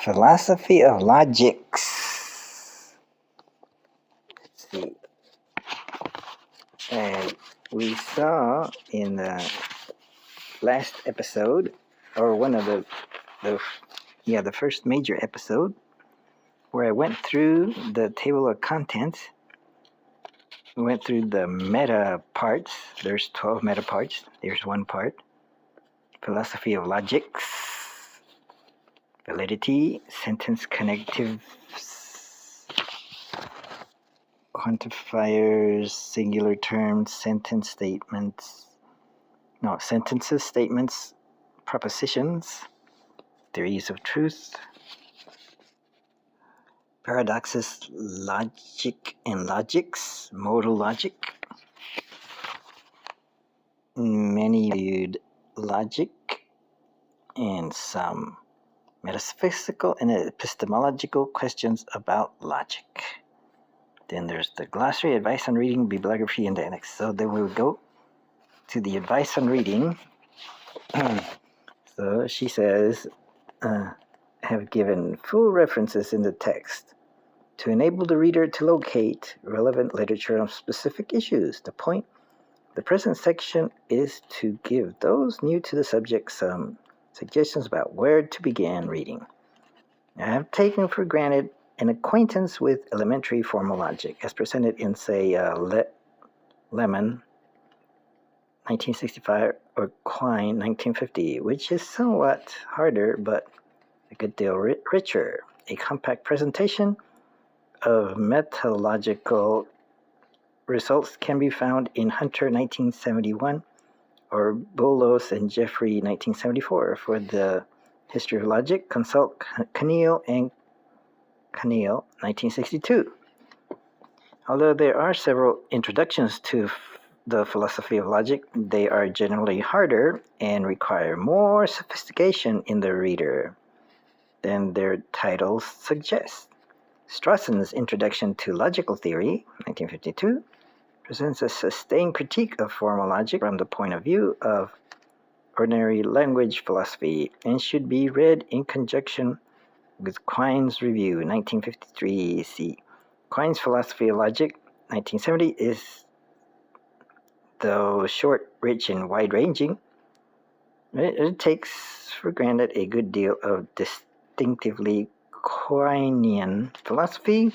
Philosophy of Logics. Let's see. And we saw in the last episode, or one of the first major episode, where I went through the table of contents. We went through the meta parts. There's 12 meta parts. There's one part. Philosophy of Logics. Validity, sentence connectives, quantifiers, singular terms, sentences, statements, propositions, theories of truth, paradoxes, logic and logics, modal logic, many viewed logic, and some metaphysical and epistemological questions about logic. Then there's the glossary, advice on reading, bibliography, and the annex. So then we'll go to the advice on reading. So she says, have given full references in the text to enable the reader to locate relevant literature on specific issues. The point of the present section is to give those new to the subject some suggestions about where to begin reading. I have taken for granted an acquaintance with elementary formal logic as presented in, say, Lemon, 1965, or Quine, 1950, which is somewhat harder but a good deal richer. A compact presentation of metalogical results can be found in Hunter, 1971, or Bolos and Jeffrey, 1974. For the history of logic, consult Keneal and Keneal, 1962. Although there are several introductions to the philosophy of logic, they are generally harder and require more sophistication in the reader than their titles suggest. Strawson's Introduction to Logical Theory, 1952, presents a sustained critique of formal logic from the point of view of ordinary language philosophy and should be read in conjunction with Quine's Review, 1953. See, Quine's Philosophy of Logic, 1970, is, though short, rich, and wide-ranging, it takes for granted a good deal of distinctively Quinean philosophy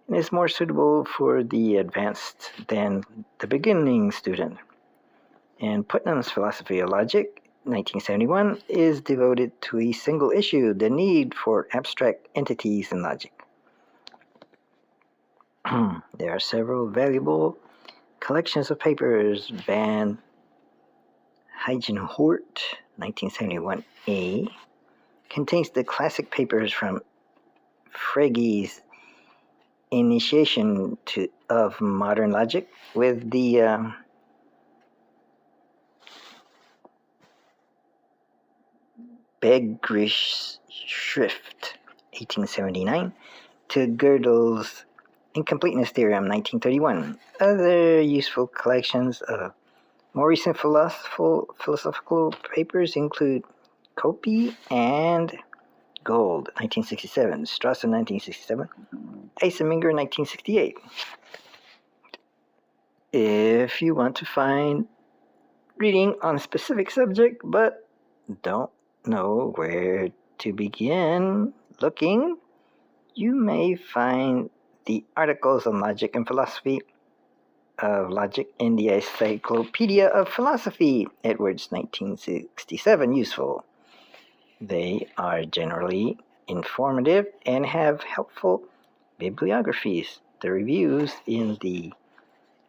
and is more suitable for the advanced than the beginning student. And Putnam's Philosophy of Logic, 1971, is devoted to a single issue, the need for abstract entities in logic. There are several valuable collections of papers. Van Heijenhoort, 1971a, contains the classic papers from Frege's Initiation of Modern Logic with the Begriff Schrift, 1879, to Gödel's Incompleteness Theorem, 1931. Other useful collections of more recent philosophical papers include Copy and Gold, 1967, Strawson, 1967, Eisenmenger, 1968. If you want to find reading on a specific subject but don't know where to begin looking, you may find the articles on logic and philosophy of logic in the Encyclopedia of Philosophy, Edwards, 1967, useful. They are generally informative and have helpful bibliographies. The reviews in the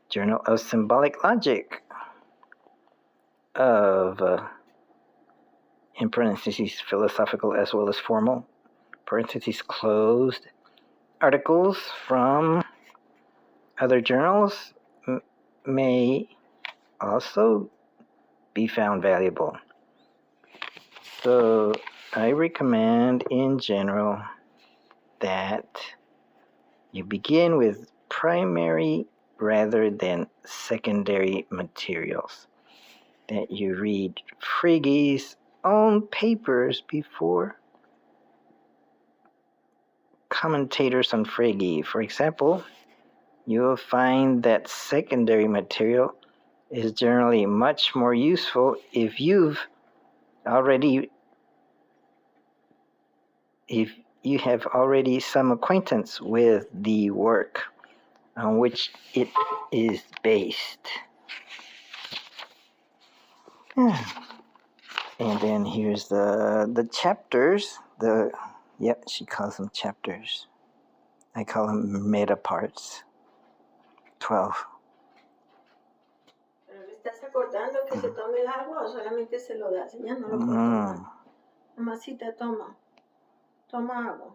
Journal of Symbolic Logic of, in parentheses, philosophical as well as formal, parentheses closed, articles from other journals may also be found valuable. So I recommend in general that you begin with primary rather than secondary materials, that you read Frege's own papers before commentators on Frege. For example, you will find that secondary material is generally much more useful if you have already some acquaintance with the work on which it is based. And then here's the chapters. She calls them chapters. I call them meta parts. 12. ¿Pero le estás acordando que se tome el agua o solamente se lo das? Ya no lo puedo tomar. Mamacita, toma agua.